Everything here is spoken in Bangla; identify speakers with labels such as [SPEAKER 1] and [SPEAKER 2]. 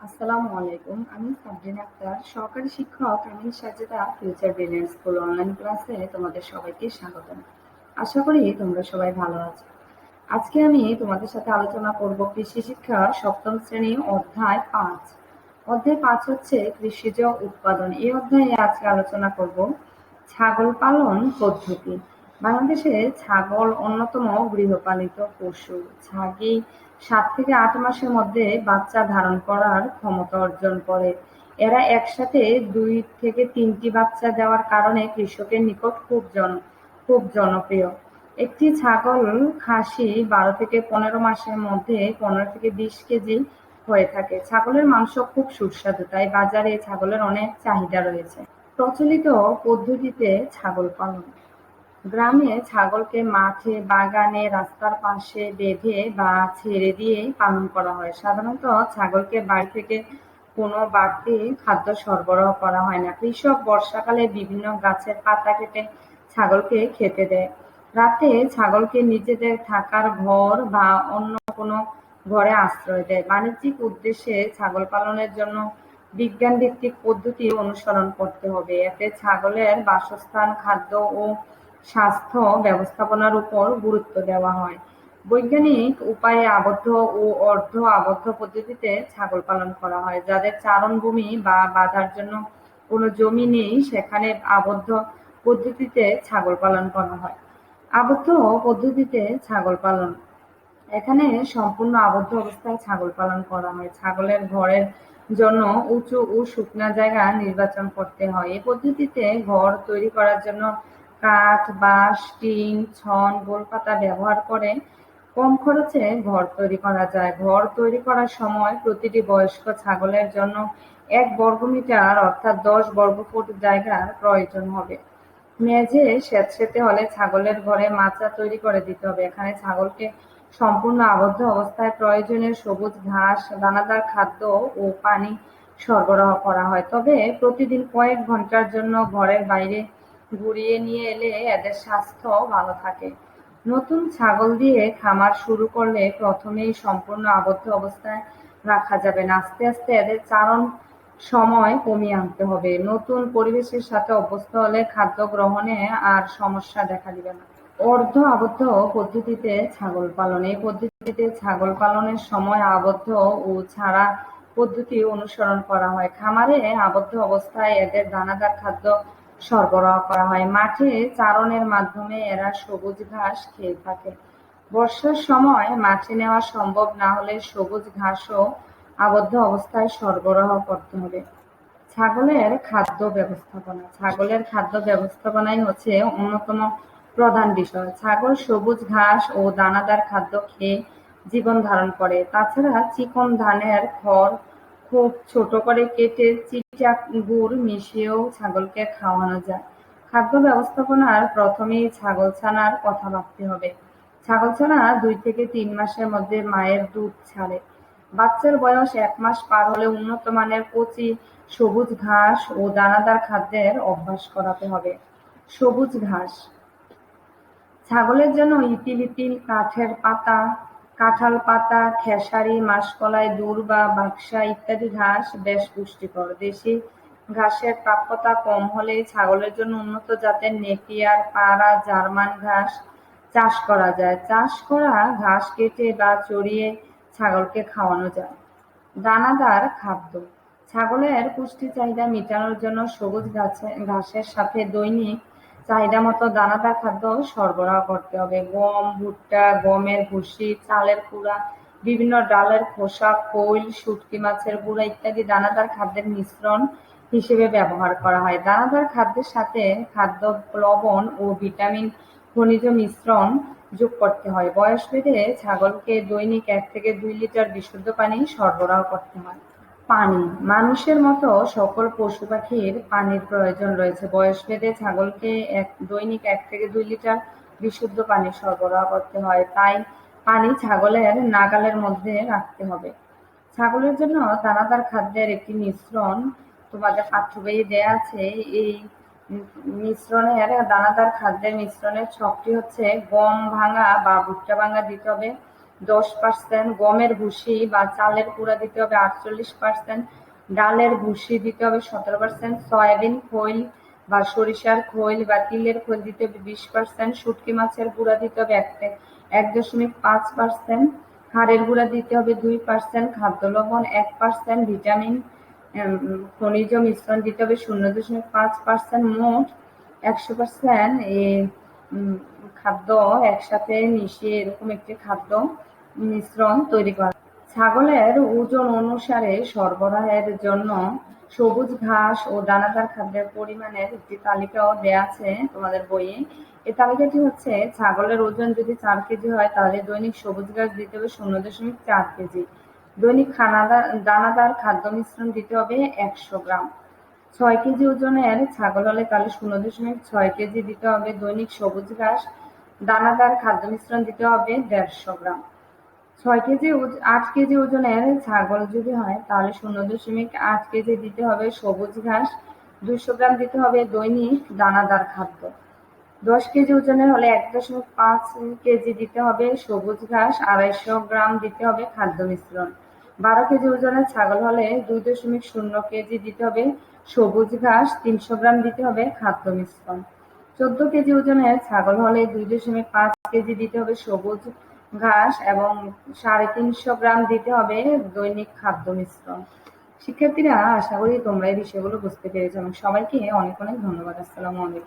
[SPEAKER 1] আসসালামু আলাইকুম। আমি সাবরিন আক্তার, সহকারী শিক্ষক আমি Sajeda future brilliant school online ক্লাসে তোমাদের সবাইকে স্বাগতম। আশা করি তোমরা সবাই ভালো আছো। আজকে আমি তোমাদের সাথে আলোচনা করব কৃষি শিক্ষা সপ্তম শ্রেণী অধ্যায় 5। অধ্যায় 5 হচ্ছে কৃষিজ উৎপাদন। এই অধ্যায়ে আজকে আলোচনা করব ছাগল পালন পদ্ধতি। বাংলাদেশে ছাগল অন্যতম গৃহপালিত পশু। ছাগি 7 থেকে 8 মাসের মধ্যে বাচ্চা ধারণ করার ক্ষমতা অর্জন করে। এরা একসাথে 2 থেকে 3টি বাচ্চা দেওয়ার কারণে কৃষকের নিকট খুব জনপ্রিয়। একটি ছাগল খাসি 12 থেকে 15 মাসের মধ্যে 15 থেকে 20 কেজি হয়ে থাকে। ছাগলের মাংস খুব সুস্বাদু, তাই বাজারে ছাগলের অনেক চাহিদা রয়েছে। প্রচলিত পদ্ধতিতে ছাগল পালন। গ্রামে ছাগলকে মাঠে, বাগানে, রাস্তার পাশে বেঁধে বা ছেড়ে দিয়ে পালন করা হয়। সাধারণত ছাগলকে বাড়ি থেকে কোনো বাড়তি খাদ্য সরবরাহ করা হয় না। কৃষক বর্ষাকালে বিভিন্ন গাছের পাতা কেটে ছাগলকে খেতে দেয়। রাতে ছাগলকে নিজেদের থাকার ঘর বা অন্য কোনো ঘরে আশ্রয় দেয়। বাণিজ্যিক উদ্দেশ্যে ছাগল পালনের জন্য বিজ্ঞান ভিত্তিক পদ্ধতি অনুসরণ করতে হবে। এতে ছাগলের বাসস্থান, খাদ্য ও স্বাস্থ্য ব্যবস্থাপনার উপর গুরুত্ব দেওয়া হয়। বৈজ্ঞানিক উপায়ে আবদ্ধ ও অর্ধ আবদ্ধ পদ্ধতিতে ছাগল পালন করা হয়। যাদের চারণভূমি বা বাঁধার জন্য কোনো জমি নেই, সেখানে আবদ্ধ পদ্ধতিতে ছাগল পালন করা হয়। আবদ্ধ পদ্ধতিতে ছাগল পালন। এখানে সম্পূর্ণ আবদ্ধ অবস্থায় ছাগল পালন করা হয়। ছাগলের ঘরের জন্য উঁচু ও শুকনা জায়গা নির্বাচন করতে হয়। এই পদ্ধতিতে ঘর তৈরি করার জন্য কাঠ, বাঁশ, টিন, ছন, গোলপাতা ব্যবহার করে কম খরচে ঘর তৈরি করা যায়। ঘর তৈরি করার সময় প্রতিটি বয়স্ক ছাগলের জন্য 1 বর্গমিটার অর্থাৎ 10 বর্গফুট জায়গার প্রয়োজন হবে। মেঝে স্যাঁতসেঁতে হলে ছাগলের ঘরে মাচা তৈরি করে দিতে হবে। এখানে ছাগলকে সম্পূর্ণ আবদ্ধ অবস্থায় প্রয়োজনীয় সবুজ ঘাস, দানাদার খাদ্য ও পানি সরবরাহ করা হয়। তবে প্রতিদিন কয়েক ঘন্টার জন্য ঘরের বাইরে ঘুরিয়ে নিয়ে এলে এদের স্বাস্থ্য ভালো থাকে। নতুন ছাগল দিয়ে খামার শুরু করলে প্রথমেই সম্পূর্ণ আবদ্ধ অবস্থায় রাখা যাবে না। আস্তে আস্তে এদের চারণ সময় কমিয়ে আনতে হবে। নতুন পরিবেশের সাথে অভ্যস্ত হলে খাদ্য গ্রহণে আর সমস্যা দেখা দিবে না। অর্ধ আবদ্ধ পদ্ধতিতে ছাগল পালন। এই পদ্ধতিতে ছাগল পালনের সময় আবদ্ধ ও ছাড়া পদ্ধতি অনুসরণ করা হয়। খামারে আবদ্ধ অবস্থায় এদের দানাদার খাদ্য সরবরাহ করা হয়। মাঠে চারণের মাধ্যমে এরা সবুজ ঘাস খেয়ে থাকে। বর্ষার সময় মাঠে নেওয়া সম্ভব না হলে সবুজ ঘাসও আবদ্ধ অবস্থায় সরবরাহ করতে হবে। ছাগলের খাদ্য ব্যবস্থাপনা। ছাগলের খাদ্য ব্যবস্থাপনাই হচ্ছে অন্যতম প্রধান বিষয়। ছাগল সবুজ ঘাস ও দানাদার খাদ্য খেয়ে জীবন ধারণ করে। তাছাড়া চিকন ধানের খড় খুব ছোট করে কেটে চিটা গুড় মিশিয়েও ছাগলকে খাওয়ানো যায়। খাদ্য ব্যবস্থাপনার প্রথমেই ছাগলছানার কথা ভাবতে হবে। ছাগলছানা 2 থেকে 3 মাসের মধ্যে মায়ের দুধ ছাড়ে। বাচ্চার বয়স 1 মাস পার হলে উন্নত মানের কচি সবুজ ঘাস ও দানাদার খাদ্যের অভ্যাস করাতে হবে। সবুজ ঘাস। ছাগলের জন্য ইতিল, কাঠের পাতা, কাঁঠাল পাতা, খেসারি, মাসকলাই, দূর বা বাক্সা ইত্যাদি ঘাস বেশ পুষ্টিকর। দেশি ঘাসের প্রাপ্যতা কম হলে ছাগলের জন্য উন্নত জাতের নেপিয়ার, পাড়া, জার্মান ঘাস চাষ করা যায়। চাষ করা ঘাস কেটে বা চড়িয়ে ছাগলকে খাওয়ানো যায়। দানাদার খাদ্য। ছাগলের পুষ্টি চাহিদা মেটানোর জন্য সবুজ ঘাসের সাথে দৈনিক চাহিদামতো দানাদার খাদ্য সরবরাহ করতে হবে। গম, ভুট্টা, গমের ভুসি, চালের কুড়া, বিভিন্ন ডালের খোসা, খৈল, শুটকি মাছের গুঁড়া ইত্যাদি দানাদার খাদ্যের মিশ্রণ হিসেবে ব্যবহার করা হয়। দানাদার খাদ্যের সাথে খাদ্য লবণ ও ভিটামিন খনিজ মিশ্রণ যোগ করতে হয়। বয়সভেদে ছাগলকে দৈনিক 1 থেকে 2 লিটার বিশুদ্ধ পানি সরবরাহ করতে হয়। পানি। মানুষের মতো সকল পশু পাখির পানির প্রয়োজন রয়েছে। বয়সভেদে ছাগলকে দৈনিক 1 থেকে 2 লিটার বিশুদ্ধ পানি সরবরাহ করতে হয়। তাই পানি ছাগলের নাগালের মধ্যে রাখতে হবে। ছাগলের জন্য দানাদার খাদ্যের একটি মিশ্রণ তোমাদের পাঠ্য বইয়ে দেয়া আছে। এই মিশ্রণের দানাদার খাদ্যের মিশ্রণের ছকটি হচ্ছে: গম ভাঙা বা ভুট্টা ভাঙা দিতে হবে, 10%, গমের ভুসি বা চালের গুঁড়া দিতে হবে 48%, ডালের ভুসি দিতে হবে 17%, সয়াবিন খৈল বা সরিষার খৈল বা তিলের খৈল দিতে হবে 20%, শুটকি মাছের গুঁড়া দিতে হবে 1.5%, হাড়ের গুঁড়া দিতে হবে 2%, খাদ্য লবণ 1%, ভিটামিন খনিজ মিশ্রণ দিতে হবে 0.5%, মোট 100% খাদ্য একসাথে মিশিয়ে এরকম একটি খাদ্য মিশ্রণ তৈরি করা। ছাগলের ওজন অনুসারে সরবরাহের জন্য সবুজ ঘাস ও দানাদার খাদ্যের পরিমাণের একটি তালিকাও দেয়া আছে তোমাদের বইয়ে। এই তালিকাটি হচ্ছে, ছাগলের ওজন যদি 4 কেজি হয় তাহলে দৈনিক সবুজ ঘাস দিতে হবে 0.4 কেজি, দৈনিক দানাদার খাদ্য মিশ্রণ দিতে হবে 100 গ্রাম। 6 কেজি ওজনের ছাগল হলে তাহলে 0.6 কেজি দিতে হবে, দৈনিক সবুজ ঘাস দানাদার খাদ্য মিশ্রণ দিতে হবে 150 গ্রাম। 8 কেজি ওজনের ছাগল যদি হয় তাহলে 0.8 কেজি দিতে হবে সবুজ ঘাস, 200 গ্রাম দিতে হবে দৈনিক দানাদার খাদ্য। 10 কেজি ওজনের হলে 1.5 কেজি দিতে হবে সবুজ ঘাস, 250 গ্রাম দিতে হবে খাদ্য মিশ্রণ। 12 কেজি ওজনের ছাগল হলে 2.0 কেজি দিতে হবে সবুজ ঘাস, 300 গ্রাম দিতে হবে খাদ্য মিশ্রণ। 14 কেজি ওজনের ছাগল হলে 2.5 কেজি দিতে হবে সবুজ ঘাস এবং 350 গ্রাম দিতে হবে দৈনিক খাদ্য মিশ্রণ। শিক্ষার্থীরা, আশা করি তোমরা এই বিষয়গুলো বুঝতে পেরেছো এবং সবাইকে অনেক অনেক ধন্যবাদ। আসসালামু আলাইকুম।